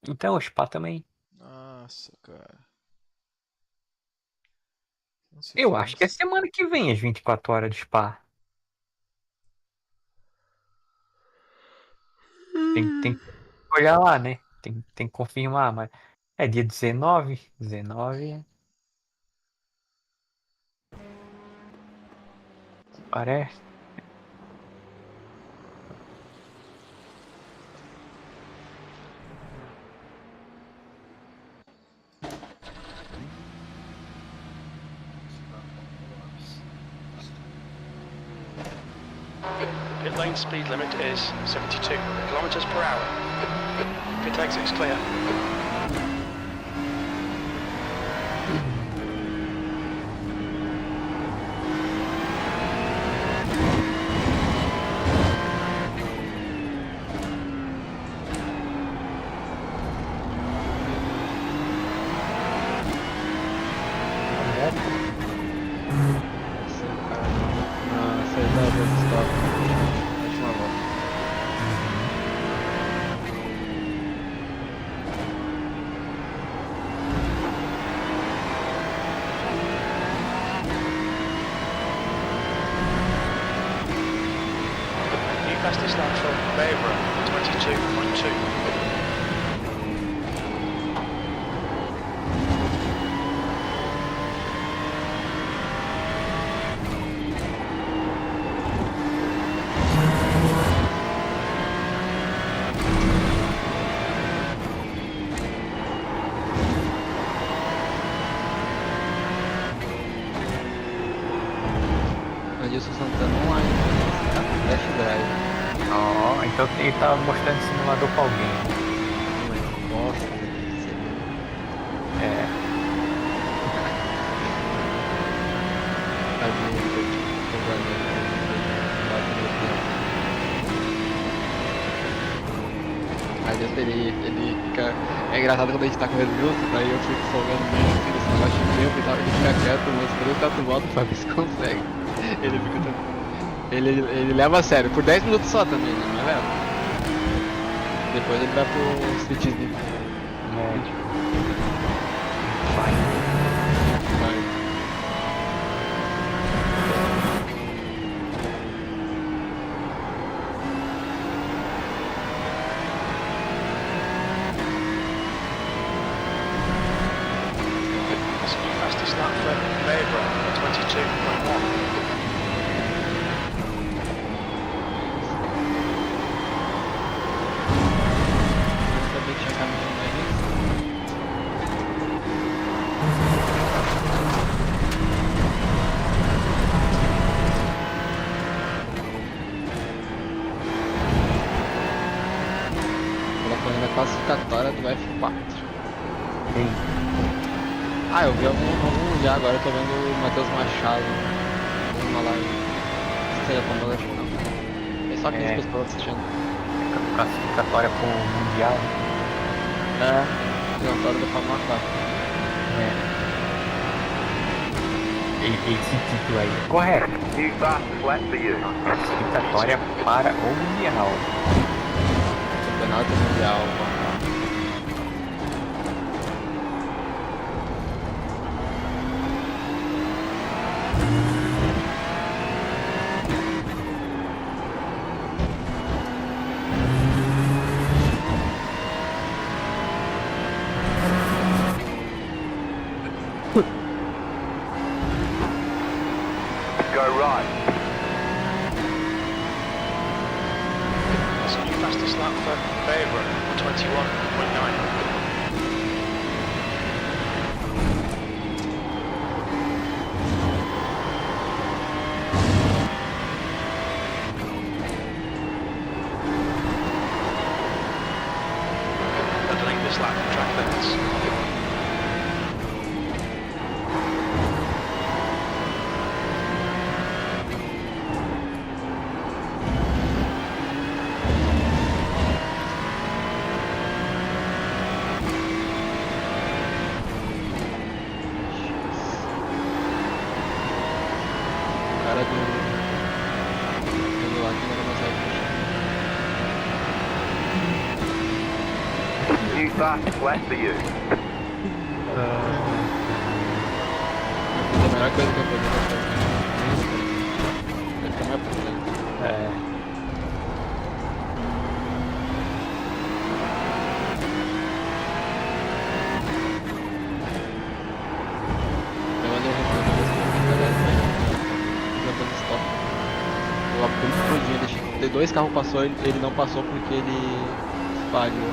Então, o Spa também. Nossa, cara. Não se Eu faz. acho que é semana que vem as 24 horas de Spa. Tem que olhar lá, né? Tem que confirmar, mas é dia 19. 19. Parece. Pit lane speed limit is 72 kilometers per hour. Pit exit's clear. Passei o cara na saída da base stop. Última volta. New fastest lap for Bavra, 22.2. Adilson Santana online. Então ele tava mostrando simulador pra alguém. Nossa, É. Mas ele fica. É engraçado quando a gente tá correndo junto, daí eu fico folgando meio assim nesse negócio de tempo e tal, ele fica quieto, mas quando ele tá do volta pra ver se consegue. Ele fica tão... ele leva a sério, por 10 minutos só também, né? Mas leva. Depois ele vai pro streetzinho. Vai. Vai. That's a new fastest lap for Weber, 22.1. Também tinha caminhão mais. Colocando na classificatória do F4. Quem? Ah, eu vi algum já agora, eu tô vendo o Matheus Machado numa live. Não sei se é famoso, acho que não. Tem só 15 É. pessoas assistindo. Classificatória pro Mundial. É, classificatória da Fórmula 4. É. Esse título aí é correto. New fastest lap for you. Classificatória para o Mundial. Campeonato Mundial. Go right. That's a new fastest lap for Weber, 21.9. Doubling this lap of track limits. O cara do lá que não era mais rápido. New fastest lap for you. Mas a melhor coisa que eu podia fazer é ficar mais por dentro. É. Eu mandei um retorno jogando stop. Eu abri explodindo, deixei. Dois carros passou, ele não passou porque ele falhou.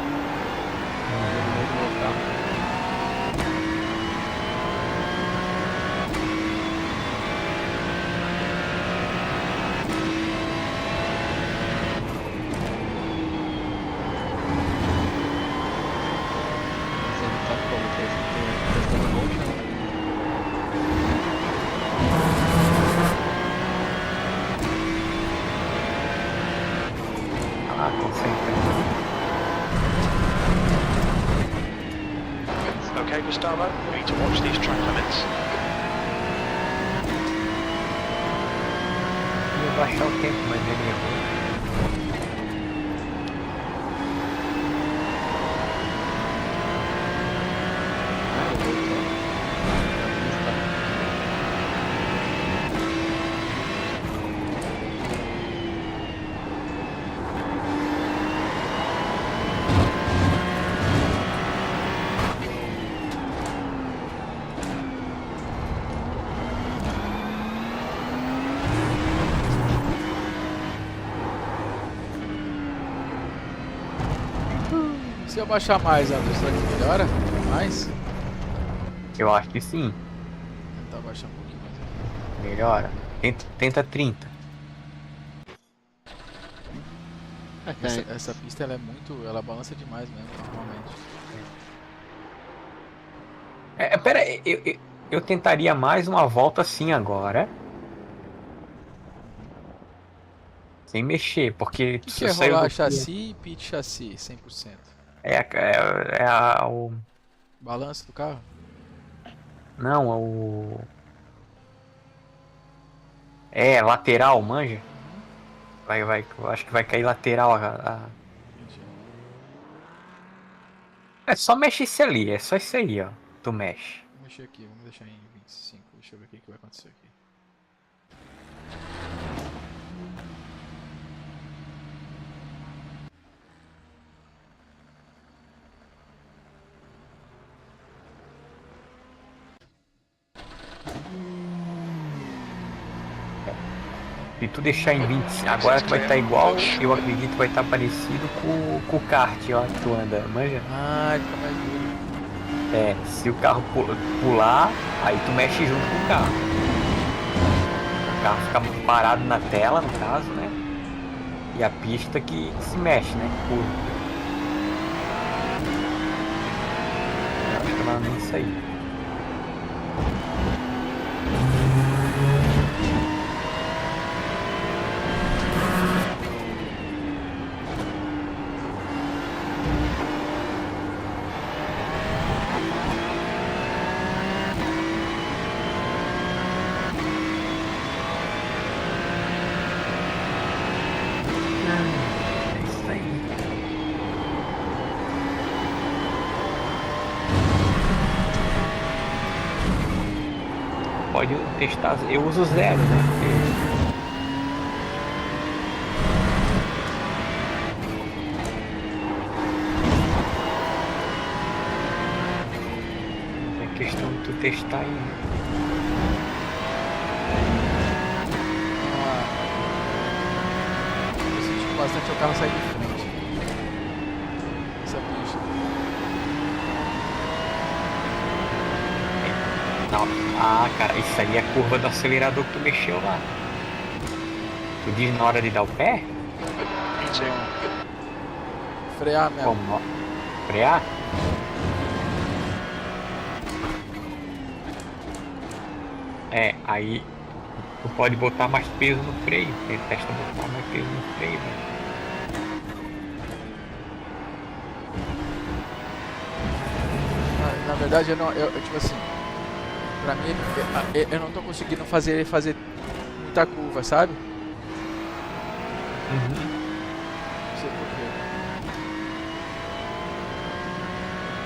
Ele não meu carro. Você não sabe como testando motion. Ah, concentra. Okay, Gustavo, we need to watch these track limits. Ia baixar o tempo, mas ele errou. Ah, eu vou só. Se eu baixar mais, Anderson, será que melhora? Mais? Eu acho que sim. Vou tentar baixar um pouquinho mais. Melhora. Tenta 30. Essa pista ela é muito. Ela balança demais mesmo, normalmente. Pera aí, eu tentaria mais uma volta assim agora. Sem mexer, porque O que, se que eu é sair rolar do chassi e pit chassi 100%? o Balanço do carro? não, lateral, manja? Eu acho que vai cair lateral Entendi. É só mexe isso ali, é só isso aí, ó. Tu mexe. Vamos mexer aqui, vamos deixar em 25. Deixa eu ver o que vai acontecer aqui. Se tu deixar em 20, agora tu vai estar igual, eu acredito que vai estar parecido com o kart, ó, que tu anda, manja? Ah, ele fica mais duro. Se o carro pular, aí tu mexe junto com o carro. O carro fica parado na tela, no caso, né? E a pista que se mexe, né? Curva. Eu acho que ela nem isso aí. É isso aí. Pode testar, eu uso zero, né? É questão de tu testar aí. Eu senti bastante o carro sair de frente. Essa pista. Não. Ah, cara, isso aí é a curva do acelerador que tu mexeu lá. Tu diz na hora de dar o pé? Frear mesmo. Como? Frear? Aí tu pode botar mais peso no freio. Ele testa botar mais peso no freio, né? Na verdade, tipo assim, pra mim, eu não tô conseguindo fazer ele fazer muita curva, sabe? Não sei porquê.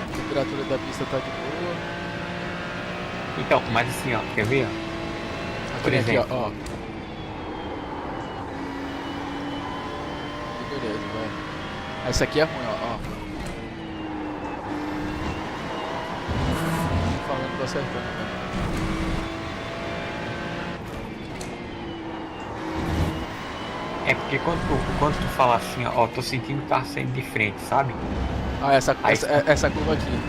A temperatura da pista tá de boa. Então, mas assim, ó, quer ver? Ó? Por Aqui, exemplo, ó. Beleza, vai. Essa aqui é ruim, ó. Tô falando que tô acertando, né? É porque quando tu fala assim, ó, tô sentindo o carro saindo de frente, sabe? Ah, essa Aí- curva aqui.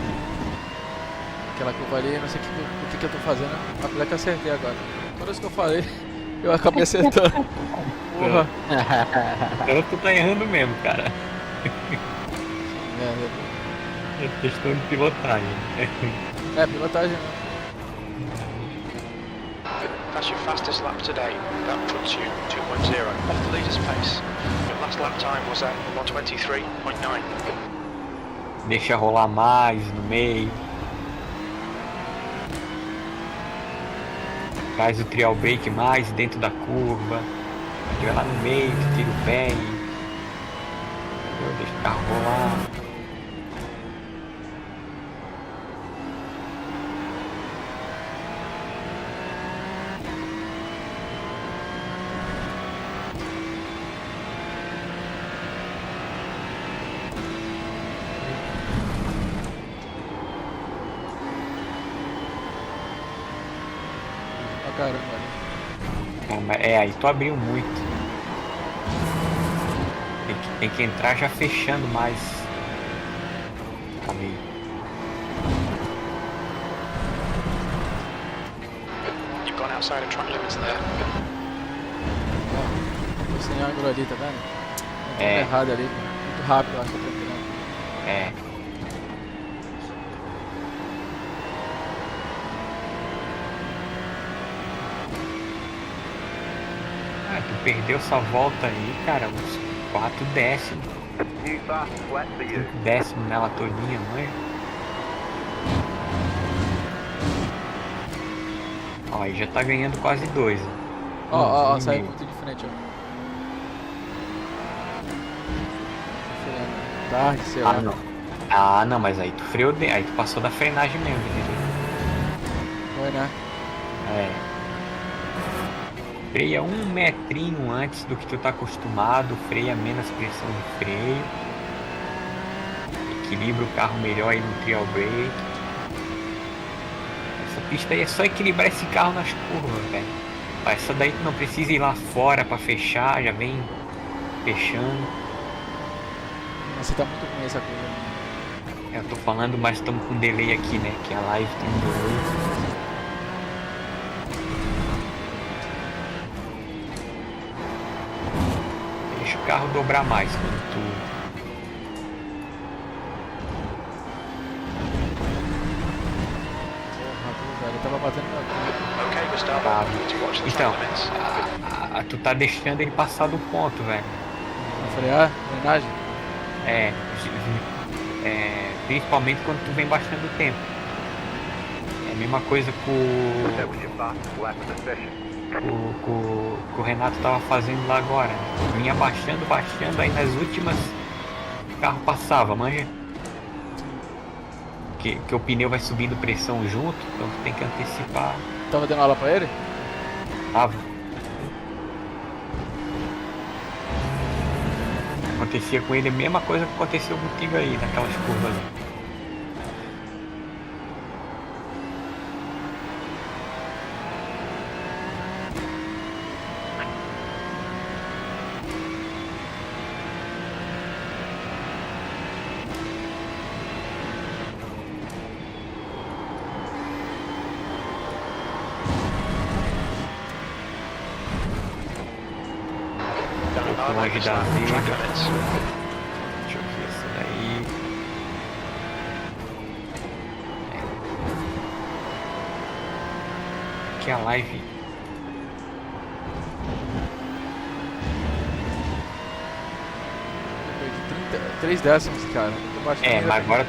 Aquela curva ali, eu não sei o que eu tô fazendo. Apesar que eu acertei agora. Todas que eu falei, eu acabei acertando. Porra. Então tu tá errando mesmo, cara. É questão de pilotagem. É, pilotagem, né? That's your fastest lap today. That puts you 2.0 off the leader's pace. Your last lap time was at 1:23.9. Deixa rolar mais no meio. Faz o trial brake mais dentro da curva. Vai lá no meio, tu tira o pé e deixa o carro rolar. Pra caramba ali. Aí tu abriu muito. Tem que entrar já fechando mais. Ali. You've gone outside of track limits there. Ó, tô sem ângulo ali, tá vendo? É, errado ali. Muito rápido, eu acho que eu tô entrando. é. Ah, tu perdeu essa volta aí, cara, uns 4 décimos, New fast flat for you. 5 décimos nela todinha, mãe. Ó, aí já tá ganhando quase 2. Ó, saiu muito de frente, ó. Tarde, sei lá. Ah, não. Ah, não, mas aí tu freou, aí tu passou da frenagem mesmo, entendeu? Foi, né? É. Freia 1 metrinho antes do que tu tá acostumado, freia menos pressão de freio. Equilibra o carro melhor aí no trial brake. Essa pista aí é só equilibrar esse carro nas curvas, velho. Essa daí tu não precisa ir lá fora pra fechar, já vem fechando. Mas você tá muito ruim essa coisa. Eu tô falando, mas estamos com delay aqui, né? Que a live tem um delay. Deixa o carro dobrar mais quando tu. Porra, tudo velho. Eu tava batendo meu carro. Okay, Gustavo. Tá. To watch the Então, track limits. tu tá deixando ele passar do ponto, velho. Eu falei, ah, homenagem? É, principalmente quando tu vem baixando o tempo. É a mesma coisa That was your fastest lap of the session. que o Renato tava fazendo lá agora. Vinha baixando, aí nas últimas o carro passava, manja? Que o pneu vai subindo pressão junto, então tu tem que antecipar. Tava dando aula pra ele? Tava. Acontecia com ele a mesma coisa que aconteceu contigo aí, naquelas curvas ali. Down low, longe make a da stop on track liga. limits. Deixa eu ver isso daí. Aqui a live. Eu perdi 3 décimos, cara. Muito baixo. Mas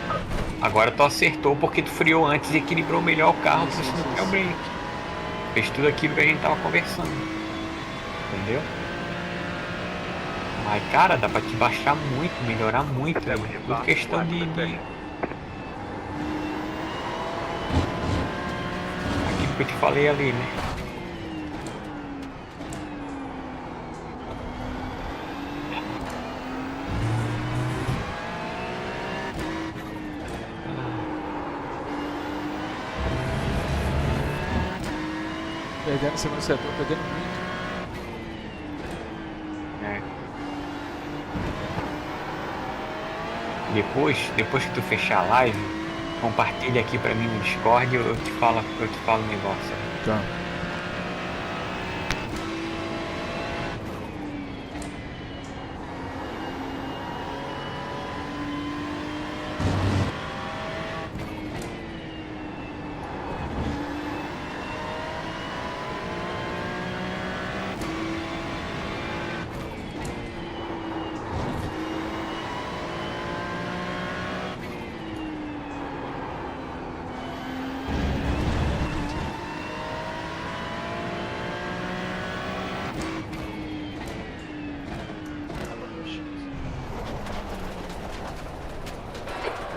agora tu acertou porque tu freou antes e equilibrou melhor o carro Isso, pro isso, sinal isso. break. Fez tudo aquilo que a gente tava conversando. Entendeu? Mas cara, dá pra te baixar muito, melhorar muito. That was your Tudo fastest questão lap of de the session. aquilo que eu te falei ali, né? Perdendo o segundo setor, perdendo muito. É. Depois que tu fechar a live, compartilha aqui pra mim no Discord e eu te falo o negócio. Tá.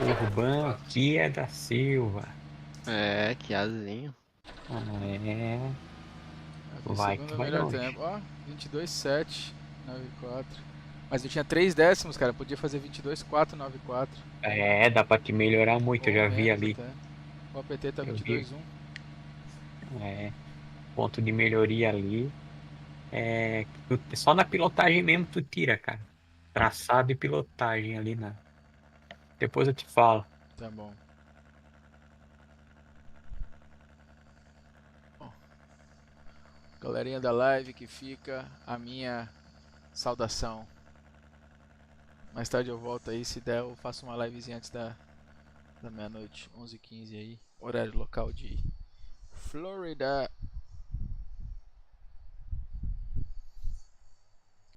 Urban Kia da Silva. É, que azinho. É. Aqui, Vai segundo que vai melhor longe. tempo. Ó, 22,7, 9,4. Mas eu tinha 3 décimos, cara. Podia fazer 22,4, 9,4. É, dá pra te melhorar muito, eu já vi ali. Até. O APT tá Eu vi. 22,1. É, ponto de melhoria ali. Só na pilotagem mesmo tu tira, cara. Traçado e pilotagem ali na. Depois eu te falo. Tá bom. Bom, galerinha da live que fica a minha saudação. Mais tarde eu volto aí, se der eu faço uma livezinha antes da meia-noite, 11h15 aí, horário local de Florida.